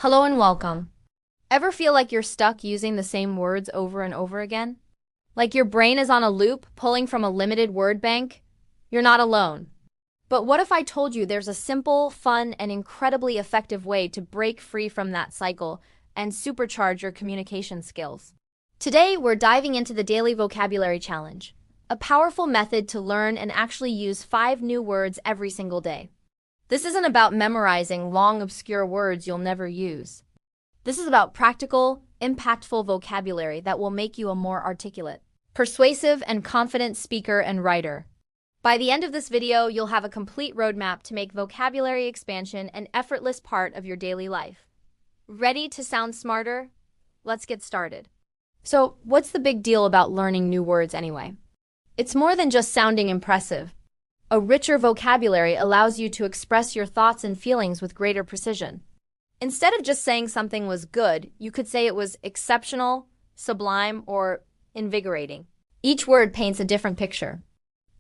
Hello and welcome. Ever feel like you're stuck using the same words over and over again? Like your brain is on a loop, pulling from a limited word bank? You're not alone. But what if I told you there's a simple, fun, and incredibly effective way to break free from that cycle and supercharge your communication skills? Today, we're diving into the Daily Vocabulary Challenge, a powerful method to learn and actually use 5 new words every single day. This isn't about memorizing long, obscure words you'll never use. This is about practical, impactful vocabulary that will make you a more articulate, persuasive, and confident speaker and writer. By the end of this video, you'll have a complete roadmap to make vocabulary expansion an effortless part of your daily life. Ready to sound smarter? Let's get started. So, what's the big deal about learning new words anyway? It's more than just sounding impressive. A richer vocabulary allows you to express your thoughts and feelings with greater precision. Instead of just saying something was good, you could say it was exceptional, sublime, or invigorating. Each word paints a different picture.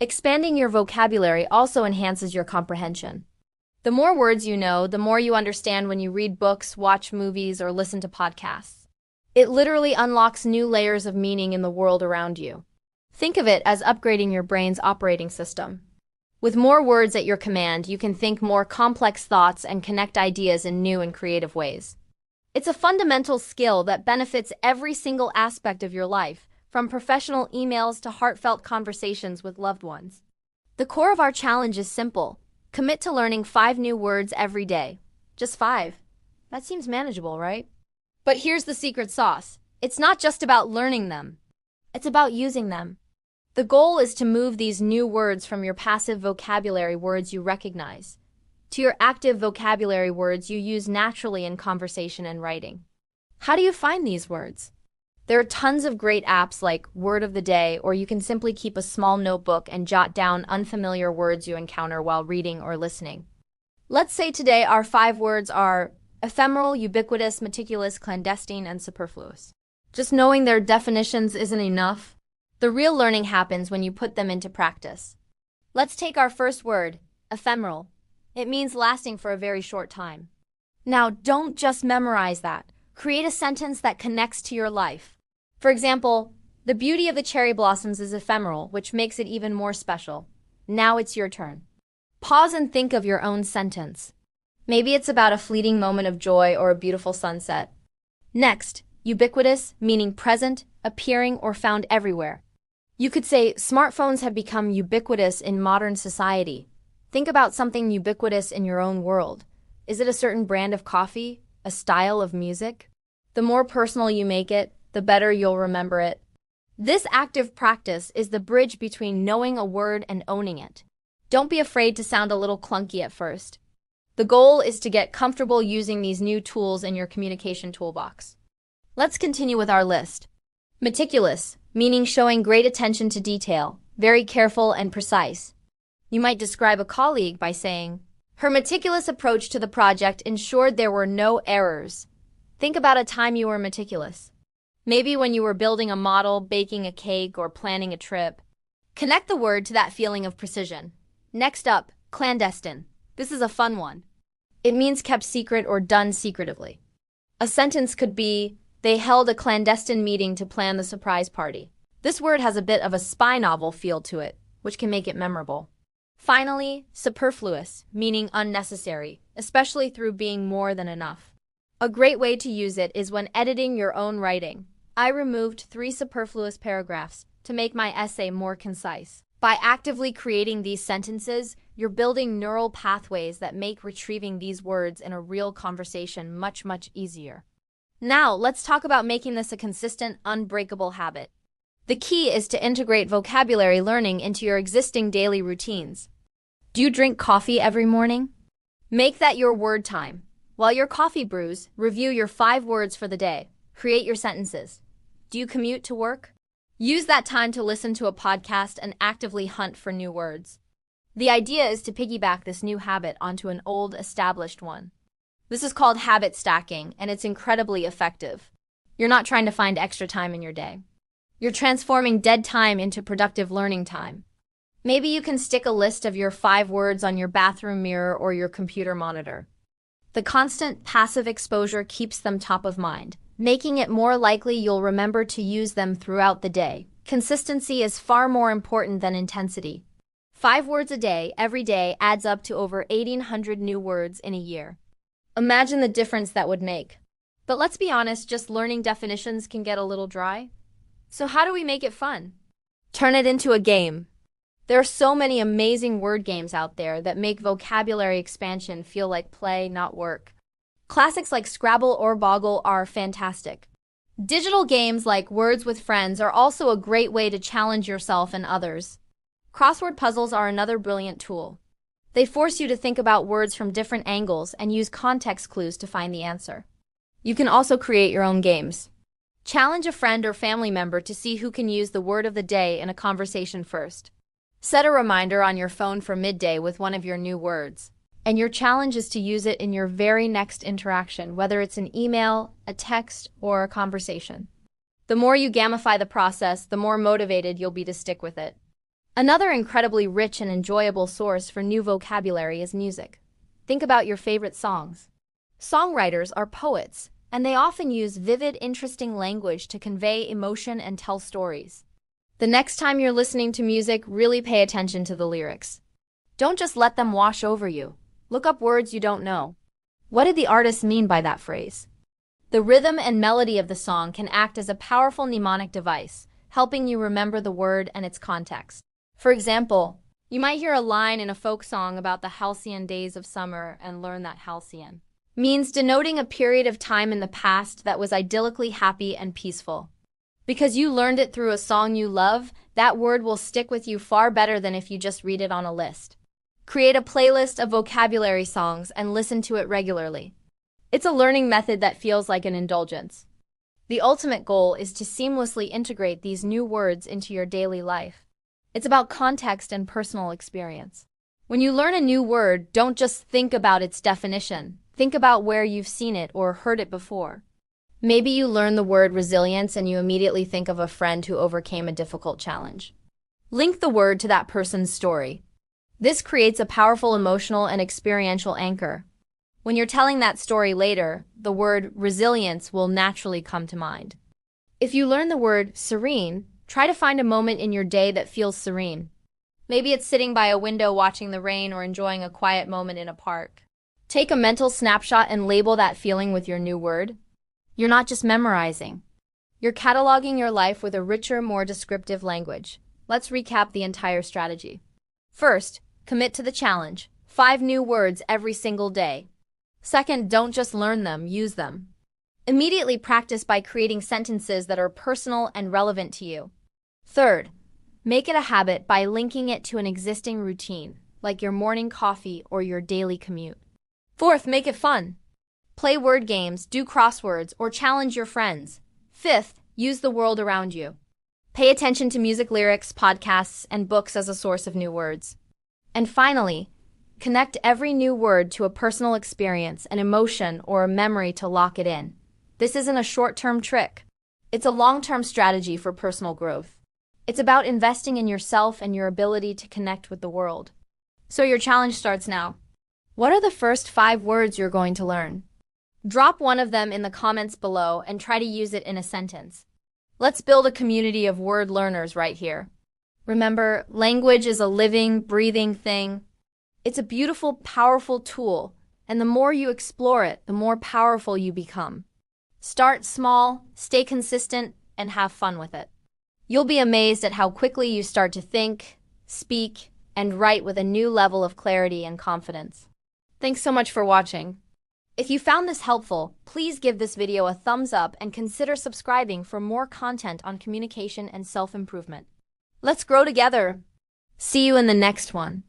Expanding your vocabulary also enhances your comprehension. The more words you know, the more you understand when you read books, watch movies, or listen to podcasts. It literally unlocks new layers of meaning in the world around you. Think of it as upgrading your brain's operating system. With more words at your command, you can think more complex thoughts and connect ideas in new and creative ways. It's a fundamental skill that benefits every single aspect of your life, from professional emails to heartfelt conversations with loved ones. The core of our challenge is simple. Commit to learning 5 new words every day. Just 5. That seems manageable, right? But here's the secret sauce. It's not just about learning them. It's about using them. The goal is to move these new words from your passive vocabulary words you recognize to your active vocabulary words you use naturally in conversation and writing. How do you find these words? There are tons of great apps like Word of the Day, or you can simply keep a small notebook and jot down unfamiliar words you encounter while reading or listening. Let's say today our 5 words are ephemeral, ubiquitous, meticulous, clandestine, and superfluous. Just knowing their definitions isn't enough. The real learning happens when you put them into practice. Let's take our first word, ephemeral. It means lasting for a very short time. Now, don't just memorize that. Create a sentence that connects to your life. For example, the beauty of the cherry blossoms is ephemeral, which makes it even more special. Now it's your turn. Pause and think of your own sentence. Maybe it's about a fleeting moment of joy or a beautiful sunset. Next, ubiquitous, meaning present, appearing, or found everywhere. You could say, smartphones have become ubiquitous in modern society. Think about something ubiquitous in your own world. Is it a certain brand of coffee? A style of music? The more personal you make it, the better you'll remember it. This active practice is the bridge between knowing a word and owning it. Don't be afraid to sound a little clunky at first. The goal is to get comfortable using these new tools in your communication toolbox. Let's continue with our list. Meticulous, meaning showing great attention to detail, very careful and precise. You might describe a colleague by saying, her meticulous approach to the project ensured there were no errors. Think about a time you were meticulous. Maybe when you were building a model, baking a cake, or planning a trip. Connect the word to that feeling of precision. Next up, clandestine. This is a fun one. It means kept secret or done secretively. A sentence could be, they held a clandestine meeting to plan the surprise party. This word has a bit of a spy novel feel to it, which can make it memorable. Finally, superfluous, meaning unnecessary, especially through being more than enough. A great way to use it is when editing your own writing. I removed 3 superfluous paragraphs to make my essay more concise. By actively creating these sentences, you're building neural pathways that make retrieving these words in a real conversation much, much easier. Now, let's talk about making this a consistent, unbreakable habit. The key is to integrate vocabulary learning into your existing daily routines. Do you drink coffee every morning? Make that your word time. While your coffee brews, review your 5 words for the day. Create your sentences. Do you commute to work? Use that time to listen to a podcast and actively hunt for new words. The idea is to piggyback this new habit onto an old, established one. This is called habit stacking, and it's incredibly effective. You're not trying to find extra time in your day. You're transforming dead time into productive learning time. Maybe you can stick a list of your 5 words on your bathroom mirror or your computer monitor. The constant passive exposure keeps them top of mind, making it more likely you'll remember to use them throughout the day. Consistency is far more important than intensity. 5 words a day, every day, adds up to over 1,800 new words in a year. Imagine the difference that would make. But let's be honest, just learning definitions can get a little dry. So how do we make it fun? Turn it into a game. There are so many amazing word games out there that make vocabulary expansion feel like play, not work. Classics like Scrabble or Boggle are fantastic. Digital games like Words with Friends are also a great way to challenge yourself and others. Crossword puzzles are another brilliant tool. They force you to think about words from different angles and use context clues to find the answer. You can also create your own games. Challenge a friend or family member to see who can use the word of the day in a conversation first. Set a reminder on your phone for midday with one of your new words. And your challenge is to use it in your very next interaction, whether it's an email, a text, or a conversation. The more you gamify the process, the more motivated you'll be to stick with it. Another incredibly rich and enjoyable source for new vocabulary is music. Think about your favorite songs. Songwriters are poets, and they often use vivid, interesting language to convey emotion and tell stories. The next time you're listening to music, really pay attention to the lyrics. Don't just let them wash over you. Look up words you don't know. What did the artist mean by that phrase? The rhythm and melody of the song can act as a powerful mnemonic device, helping you remember the word and its context. For example, you might hear a line in a folk song about the halcyon days of summer and learn that halcyon means denoting a period of time in the past that was idyllically happy and peaceful. Because you learned it through a song you love, that word will stick with you far better than if you just read it on a list. Create a playlist of vocabulary songs and listen to it regularly. It's a learning method that feels like an indulgence. The ultimate goal is to seamlessly integrate these new words into your daily life. It's about context and personal experience. When you learn a new word, don't just think about its definition. Think about where you've seen it or heard it before. Maybe you learn the word resilience and you immediately think of a friend who overcame a difficult challenge. Link the word to that person's story. This creates a powerful emotional and experiential anchor. When you're telling that story later, the word resilience will naturally come to mind. If you learn the word serene, try to find a moment in your day that feels serene. Maybe it's sitting by a window watching the rain or enjoying a quiet moment in a park. Take a mental snapshot and label that feeling with your new word. You're not just memorizing. You're cataloging your life with a richer, more descriptive language. Let's recap the entire strategy. First, commit to the challenge. 5 new words every single day. Second, don't just learn them, use them. Immediately practice by creating sentences that are personal and relevant to you. Third, make it a habit by linking it to an existing routine, like your morning coffee or your daily commute. Fourth, make it fun. Play word games, do crosswords, or challenge your friends. Fifth, use the world around you. Pay attention to music lyrics, podcasts, and books as a source of new words. And finally, connect every new word to a personal experience, an emotion, or a memory to lock it in. This isn't a short-term trick. It's a long-term strategy for personal growth. It's about investing in yourself and your ability to connect with the world. So your challenge starts now. What are the first 5 words you're going to learn? Drop one of them in the comments below and try to use it in a sentence. Let's build a community of word learners right here. Remember, language is a living, breathing thing. It's a beautiful, powerful tool, and the more you explore it, the more powerful you become. Start small, stay consistent, and have fun with it. You'll be amazed at how quickly you start to think, speak, and write with a new level of clarity and confidence. Thanks so much for watching. If you found this helpful, please give this video a thumbs up and consider subscribing for more content on communication and self-improvement. Let's grow together. See you in the next one.